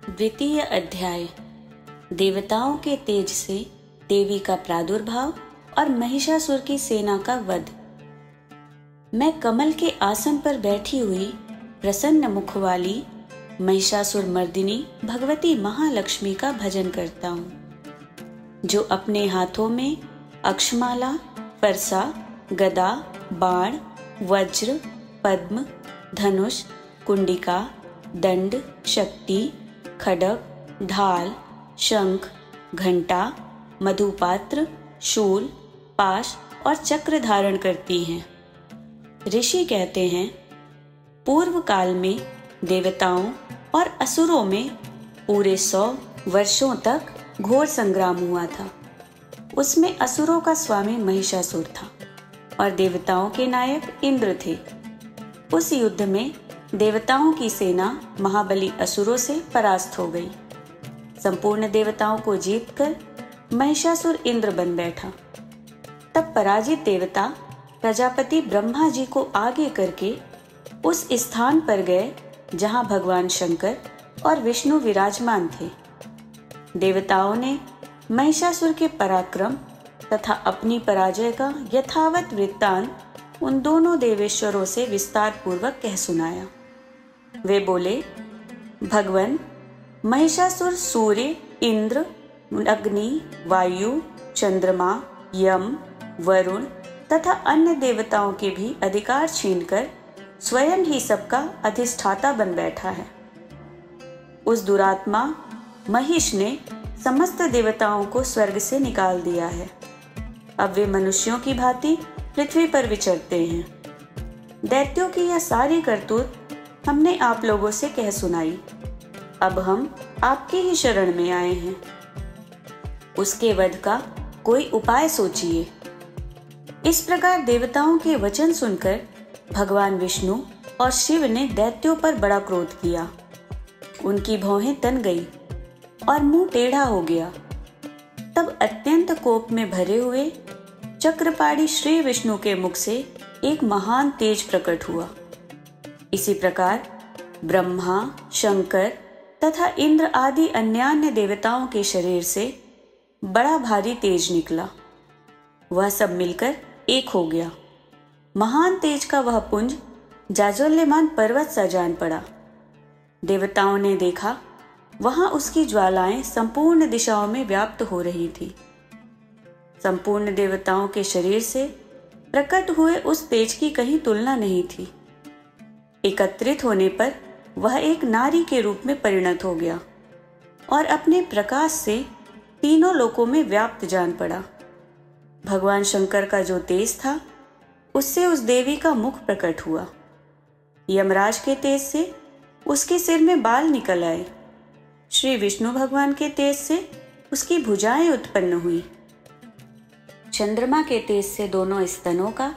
द्वितीय अध्याय। देवताओं के तेज से देवी का प्रादुर्भाव और महिषासुर की सेना का वध। मैं कमल के आसन पर बैठी हुई प्रसन्न मुख वाली महिषासुर मर्दिनी भगवती महालक्ष्मी का भजन करता हूँ, जो अपने हाथों में अक्षमाला, फरसा, गदा, बाण, वज्र, पद्म, धनुष, कुंडिका, दंड, शक्ति, खड्ग, ढाल, शंख, घंटा, मधुपात्र, शूल, पाश और चक्र धारण करती हैं। ऋषि कहते हैं, पूर्व काल में देवताओं और असुरों में पूरे 100 वर्षों तक घोर संग्राम हुआ था। उसमें असुरों का स्वामी महिषासुर था और देवताओं के नायक इंद्र थे। उस युद्ध में देवताओं की सेना महाबली असुरों से परास्त हो गई। संपूर्ण देवताओं को जीतकर महिषासुर इंद्र बन बैठा। तब पराजित देवता प्रजापति ब्रह्मा जी को आगे करके उस स्थान पर गए जहां भगवान शंकर और विष्णु विराजमान थे। देवताओं ने महिषासुर के पराक्रम तथा अपनी पराजय का यथावत वृत्तांत उन दोनों देवेश्वरों से विस्तार पूर्वक कह सुनाया। वे बोले, भगवान, महिषासुर सूर्य, इंद्र, अग्नि, वायु, चंद्रमा, यम, वरुण तथा अन्य देवताओं के भी अधिकार छीनकर स्वयं ही सबका अधिष्ठाता बन बैठा है। उस दुरात्मा महिष ने समस्त देवताओं को स्वर्ग से निकाल दिया है। अब वे मनुष्यों की भांति पृथ्वी पर विचरते हैं। दैत्यों की यह सारी करतूत हमने आप लोगों से कह सुनाई। अब हम आपकी ही शरण में आए हैं। उसके वध का कोई उपाय सोचिए। इस प्रकार देवताओं के वचन सुनकर भगवान विष्णु और शिव ने दैत्यों पर बड़ा क्रोध किया। उनकी भौहें तन गई और मुंह टेढ़ा हो गया। तब अत्यंत कोप में भरे हुए चक्रपाणी श्री विष्णु के मुख से एक महान तेज प्रकट हुआ। इसी प्रकार ब्रह्मा, शंकर तथा इंद्र आदि अन्यान्य देवताओं के शरीर से बड़ा भारी तेज निकला। वह सब मिलकर एक हो गया। महान तेज का वह पुंज जाज्वल्यमान पर्वत सा जान पड़ा। देवताओं ने देखा, वहां उसकी ज्वालाएं संपूर्ण दिशाओं में व्याप्त हो रही थी। संपूर्ण देवताओं के शरीर से प्रकट हुए उस तेज की कहीं तुलना नहीं थी। एकत्रित होने पर वह एक नारी के रूप में परिणत हो गया और अपने प्रकाश से तीनों लोकों में व्याप्त जान पड़ा। भगवान शंकर का जो तेज था, उससे उस देवी का मुख प्रकट हुआ। यमराज के तेज से उसके सिर में बाल निकल आए। श्री विष्णु भगवान के तेज से उसकी भुजाएं उत्पन्न हुई। चंद्रमा के तेज से दोनों स्तनों का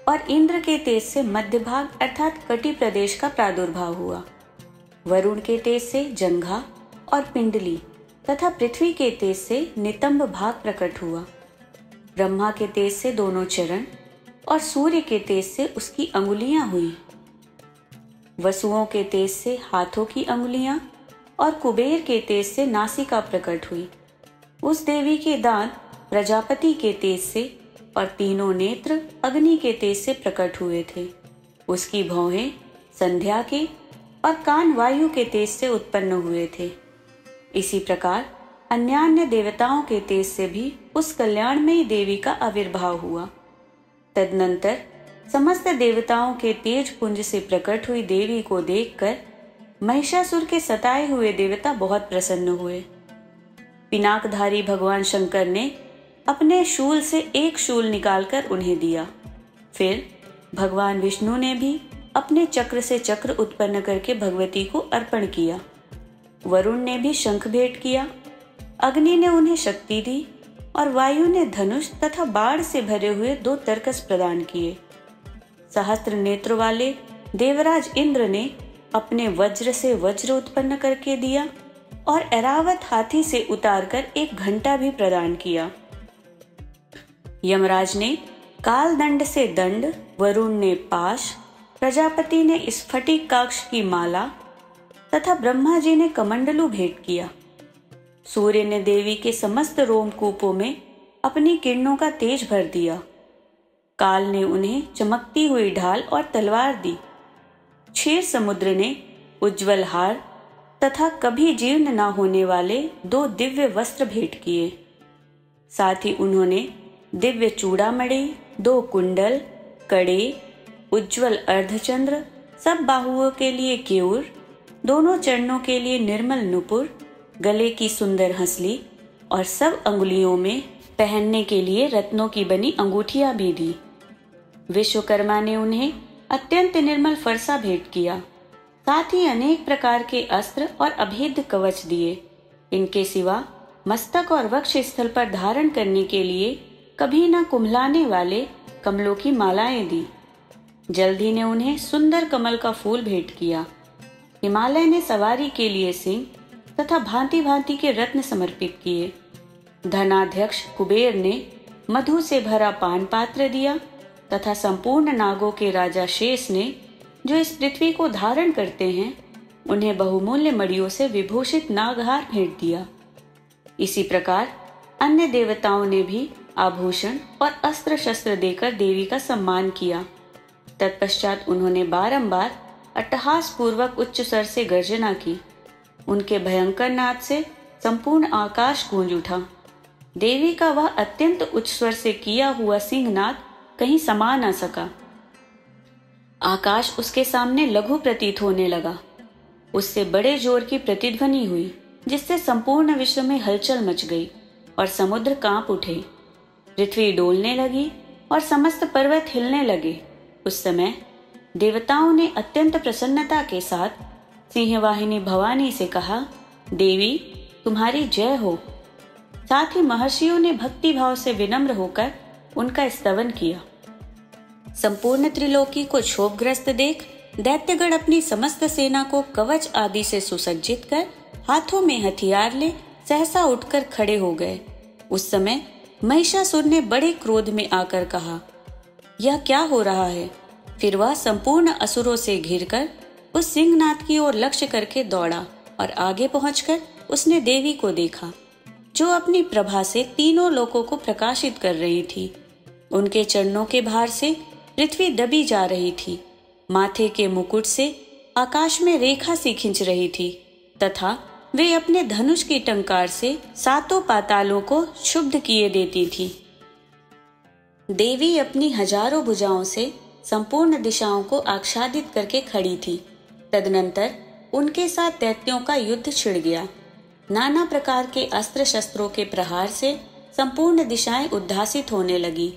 और इंद्र के तेज से मध्य भाग अर्थात कटी प्रदेश का प्रादुर्भाव हुआ। वरुण के तेज से जंघा और पिंडली तथा पृथ्वी के तेज से नितंब भाग प्रकट हुआ। ब्रह्मा के तेज से दोनों चरण और सूर्य के तेज से उसकी अंगुलियां हुई। वसुओं के तेज से हाथों की अंगुलियां और कुबेर के तेज से नासिका प्रकट हुई। उस देवी के दांत प्रजापति के तेज से और तीनों नेत्र अग्नि के तेज से प्रकट हुए थे। उसकी भौहें संध्या के और कान वायु के तेज से उत्पन्न हुए थे। इसी प्रकार अन्यान्य देवताओं के तेज से भी उस कल्याणमयी देवी का आविर्भाव हुआ। तदनंतर समस्त देवताओं के तेज पुंज से प्रकट हुई देवी को देखकर महिषासुर के सताए हुए देवता बहुत प्रसन्न हुए। पिनाकधारी भगवान शंकर ने अपने शूल से एक शूल निकालकर उन्हें दिया। फिर भगवान विष्णु ने भी अपने चक्र से चक्र उत्पन्न करके भगवती को अर्पण किया। वरुण ने भी शंख भेंट किया। अग्नि ने उन्हें शक्ति दी और वायु ने धनुष तथा बाण से भरे हुए 2 तरकस प्रदान किए। सहस्त्र नेत्र वाले देवराज इंद्र ने अपने वज्र से वज्र उत्पन्न करके दिया और ऐरावत हाथी से उतारकर एक घंटा भी प्रदान किया। यमराज ने काल दंड से दंड, वरुण ने पाश, प्रजापति ने स्फटिकाक्ष की माला, तथा ब्रह्मा जी ने कमंडलू भेंट किया। सूर्य ने देवी के समस्त रोमकूपों में अपनी किरणों का तेज भर दिया। काल ने उन्हें चमकती हुई ढाल और तलवार दी। क्षीर समुद्र ने उज्जवल हार तथा कभी जीर्ण न होने वाले 2 दिव्य वस्त्र भेंट किए। साथ ही उन्होंने दिव्य चूड़ामणि, 2 कुंडल, कड़े, उज्जवल अर्धचंद्र, सब बाहुओं के लिए केयूर, दोनों चरणों के लिए निर्मल नुपुर, गले की सुंदर हंसली और सब अंगुलियों में पहनने के लिए रत्नों की बनी अंगूठियां भी दी। विश्वकर्मा ने उन्हें अत्यंत निर्मल फरसा भेंट किया। साथ ही अनेक प्रकार के अस्त्र और अभेद्य कवच दिए। इनके सिवा मस्तक और वक्ष स्थल पर धारण करने के लिए कभी न कुम्हलाने वाले कमलों की मालाएं दी। जल्दी ने उन्हें सुंदर कमल का फूल भेंट किया। हिमालय ने सवारी के लिए सिंह तथा भांति भांति के रत्न समर्पित किए। धनाध्यक्ष कुबेर ने मधु से भरा पान पात्र दिया तथा संपूर्ण नागों के राजा शेष ने, जो इस पृथ्वी को धारण करते हैं, उन्हें बहुमूल्य मणियों से विभूषित नागहार भेंट दिया। इसी प्रकार अन्य देवताओं ने भी आभूषण और अस्त्र शस्त्र देकर देवी का सम्मान किया। तत्पश्चात उन्होंने बारंबार अट्टहास पूर्वक उच्च स्वर से गर्जना की। उनके भयंकर नाद से संपूर्ण आकाश गूंज उठा। देवी का वह अत्यंत उच्च स्वर से किया हुआ सिंहनाद कहीं समा न सका। आकाश उसके सामने लघु प्रतीत होने लगा। उससे बड़े जोर की प्रतिध्वनि हुई, जिससे संपूर्ण विश्व में हलचल मच गई और समुद्र कांप उठे। पृथ्वी डोलने लगी और समस्त पर्वत हिलने लगे। उस समय देवताओं ने अत्यंत प्रसन्नता के साथ सिंहवाहिनी भवानी से कहा, देवी तुम्हारी जय हो। साथ ही महर्षियों ने भक्ति भाव से विनम्र होकर उनका स्तवन किया। संपूर्ण त्रिलोकी को क्षोभग्रस्त देख दैत्यगण अपनी समस्त सेना को कवच आदि से सुसज्जित कर हाथों में हथियार ले सहसा उठकर खड़े हो गए। उस समय महिषासुर ने बड़े क्रोध में आकर कहा, यह क्या हो रहा है? फिर वह संपूर्ण असुरों से घिरकर उस सिंहनाद की ओर लक्ष्य करके दौड़ा और आगे पहुंचकर उसने देवी को देखा, जो अपनी प्रभा से तीनों लोकों को प्रकाशित कर रही थी। उनके चरणों के भार से पृथ्वी दबी जा रही थी। माथे के मुकुट से आकाश में रेखा सी खिंच रही थी तथा वे अपने धनुष की टंकार से सातों पातालों को क्षुब्ध किए देती थी। देवी अपनी हजारों भुजाओं से संपूर्ण दिशाओं को आच्छादित करके खड़ी थी। तदनंतर उनके साथ दैत्यों का युद्ध छिड़ गया। नाना प्रकार के अस्त्र शस्त्रों के प्रहार से संपूर्ण दिशाएं उद्धासित होने लगी।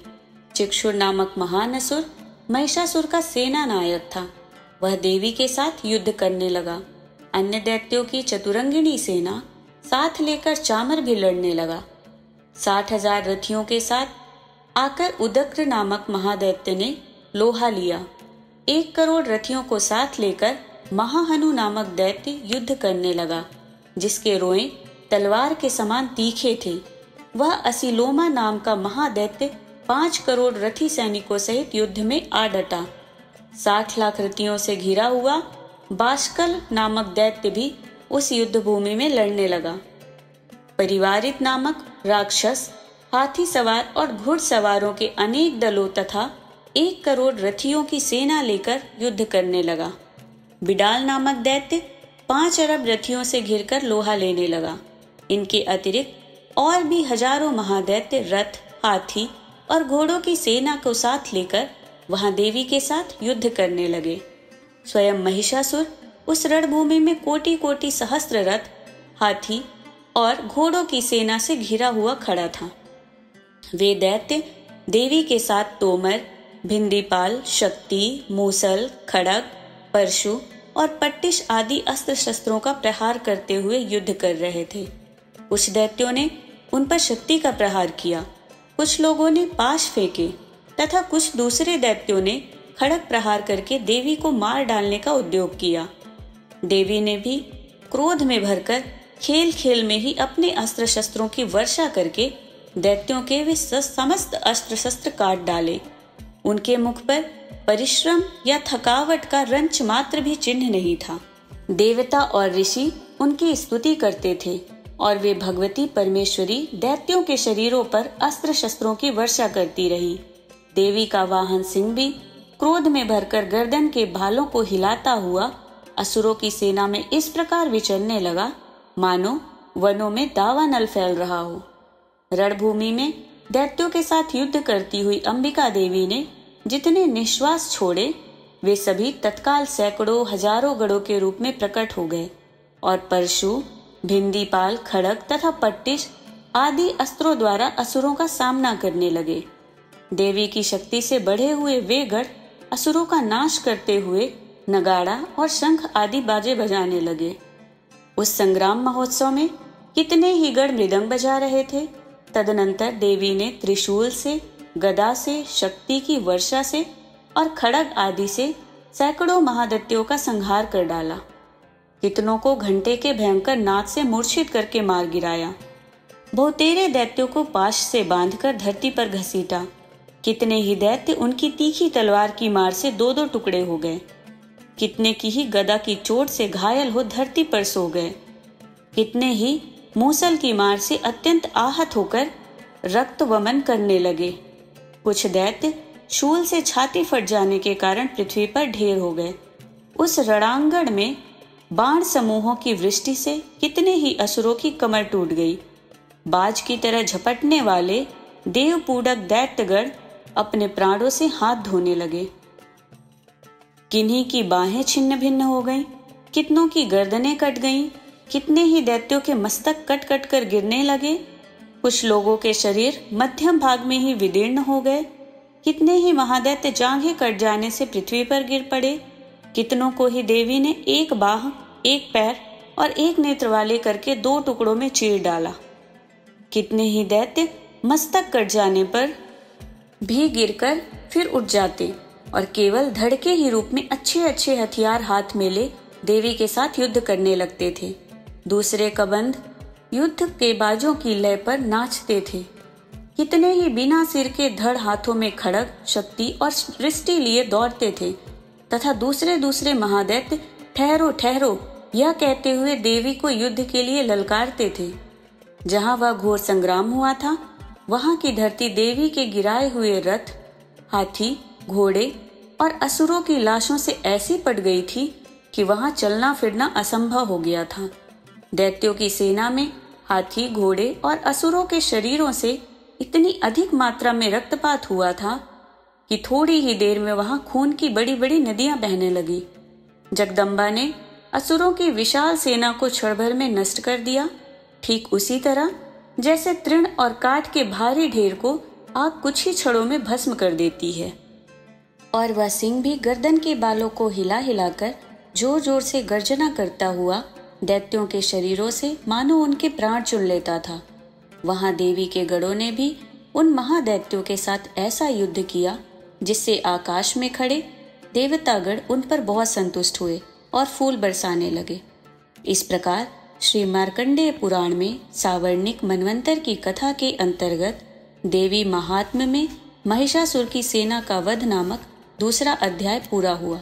चिक्षुर नामक महान असुर महिषासुर का सेना नायक था। वह देवी के साथ युद्ध करने लगा। अन्य दैत्यों की चतुरंगिणी सेना साथ लेकर चामर भी लड़ने लगा। 60,000 रथियों के साथ आकर उदक्र नामक महादैत्य ने लोहा लिया। 1 करोड़ रथियों को साथ लेकर महाहनु नामक दैत्य युद्ध करने लगा, जिसके रोएं तलवार के समान तीखे थे। वह असिलोमा नाम का महादैत्य 5 करोड़ रथी सैनिकों सहित युद्ध में आ डटा। 60 लाख रथियों से घिरा हुआ बाष्कल नामक दैत्य भी उस युद्ध भूमि में लड़ने लगा। परिवारित नामक राक्षस हाथी सवार और घुड़सवारों के अनेक दलों तथा 1 करोड़ रथियों की सेना लेकर युद्ध करने लगा। बिडाल नामक दैत्य 5 अरब रथियों से घिरकर लोहा लेने लगा। इनके अतिरिक्त और भी हजारों महादैत्य रथ, हाथी और घोड़ों की सेना को साथ लेकर वहां देवी के साथ युद्ध करने लगे। स्वयं महिषासुर उस रणभूमि में कोटि कोटि सहस्त्र रथ, हाथी और घोड़ों की सेना से घिरा हुआ खड़ा था। वे दैत्य देवी के साथ तोमर, भिंदीपाल, शक्ति, मूसल, खड़ग, परशु और पट्टिश आदि अस्त्र शस्त्रों का प्रहार करते हुए युद्ध कर रहे थे। कुछ दैत्यों ने उन पर शक्ति का प्रहार किया, कुछ लोगों ने पाश फेंके तथा कुछ दूसरे दैत्यों ने खड़ग प्रहार करके देवी को मार डालने का उद्योग किया। देवी ने भी क्रोध में भरकर खेल खेल में ही अपने अस्त्र शस्त्रों की वर्षा करके दैत्यों के वे समस्त अस्त्र शस्त्र काट डाले। उनके मुख पर परिश्रम या थकावट का रंच मात्र भी चिन्ह नहीं था। देवता और ऋषि उनकी स्तुति करते थे और वे भगवती परमेश्वरी दैत्यों के शरीरों पर अस्त्र शस्त्रों की वर्षा करती रही। देवी का वाहन सिंह भी क्रोध में भरकर गर्दन के भालों को हिलाता हुआ असुरों की सेना में इस प्रकार विचरने लगा मानो वनों में दावानल फैल रहा हो। रणभूमि में दैत्यों के साथ युद्ध करती हुई अंबिका देवी ने जितने निश्वास छोड़े वे सभी तत्काल सैकड़ों हजारों गढ़ों के रूप में प्रकट हो गए और परशु, भिंदीपाल, खड़ग तथा पट्टिश आदि अस्त्रों द्वारा असुरों का सामना करने लगे। देवी की शक्ति से बढ़े हुए वे गढ़ असुरों का नाश करते हुए नगाड़ा और शंख आदि बाजे बजाने लगे। उस संग्राम महोत्सव में कितने ही गढ़ मृदंग बजा रहे थे। तदनंतर देवी ने त्रिशूल से, गदा से, शक्ति की वर्षा से और खड़ग आदि से सैकड़ों महादैत्यों का संहार कर डाला। कितनों को घंटे के भयंकर नाद से मूर्छित करके मार गिराया। बहुतेरे दैत्यों को पाश से बांधकर धरती पर घसीटा। कितने ही दैत्य उनकी तीखी तलवार की मार से दो दो टुकड़े हो गए। कितने की ही गदा की चोट से घायल हो धरती पर सो गए। कितने ही मूसल की मार से अत्यंत आहत होकर रक्त वमन करने लगे। कुछ दैत्य शूल से छाती फट जाने के कारण पृथ्वी पर ढेर हो गए। उस रणांगण में बाण समूहों की वृष्टि से कितने ही असुरों की कमर टूट गई। बाज की तरह झपटने वाले देवपूडक दैत्यगण अपने प्राणों से हाथ धोने लगे। किन्हीं की बाहें छिन्न भिन्न हो गईं, कितनों की गर्दनें कट गईं, कितने ही दैत्यों के मस्तक कट कट कर गिरने लगे। कुछ लोगों के शरीर मध्यम भाग में ही विदीर्ण हो गए। कितने ही महादैत्य जांघें कट जाने से पृथ्वी पर गिर पड़े। कितनों को ही देवी ने एक बाह, एक पैर और एक नेत्र वाले करके दो टुकड़ों में चीर डाला। कितने ही दैत्य मस्तक कट जाने पर भी गिरकर फिर उठ जाते और केवल धड़ के ही रूप में अच्छे अच्छे हथियार हाथ में ले देवी के साथ युद्ध करने लगते थे। दूसरे कबंध युद्ध के बाजों की लय पर नाचते थे। कितने ही बिना सिर के धड़ हाथों में खड़ग, शक्ति और सृष्टि लिए दौड़ते थे तथा दूसरे दूसरे महादैत्य ठहरो ठहरो यह कहते हुए देवी को युद्ध के लिए ललकारते थे। जहां वह घोर संग्राम हुआ था वहां की धरती देवी के गिराए हुए रथ, हाथी, घोड़े और असुरों की लाशों से ऐसी पट गई थी कि वहां चलना फिरना असंभव हो गया था। दैत्यों की सेना में हाथी, घोड़े और असुरों के शरीरों से इतनी अधिक मात्रा में रक्तपात हुआ था कि थोड़ी ही देर में वहां खून की बड़ी बड़ी नदियां बहने लगी। जगदम्बा ने असुरों की विशाल सेना को क्षण भर में नष्ट कर दिया, ठीक उसी तरह जैसे तृण और काठ के भारी ढेर को आग कुछ ही क्षणों में भस्म कर देती है। और वह सिंह भी गर्दन के बालों को हिला हिलाकर जोर जोर से गर्जना करता हुआ दैत्यों के शरीरों से मानो उनके प्राण चुन लेता था। वहां देवी के गढ़ों ने भी उन महादैत्यों के साथ ऐसा युद्ध किया जिससे आकाश में खड़े देवतागण उन पर बहुत संतुष्ट हुए और फूल बरसाने लगे। इस प्रकार श्री मार्कंडेय पुराण में सावर्णिक मनवंतर की कथा के अंतर्गत देवी महात्म्य में महिषासुर की सेना का वध नामक दूसरा अध्याय पूरा हुआ।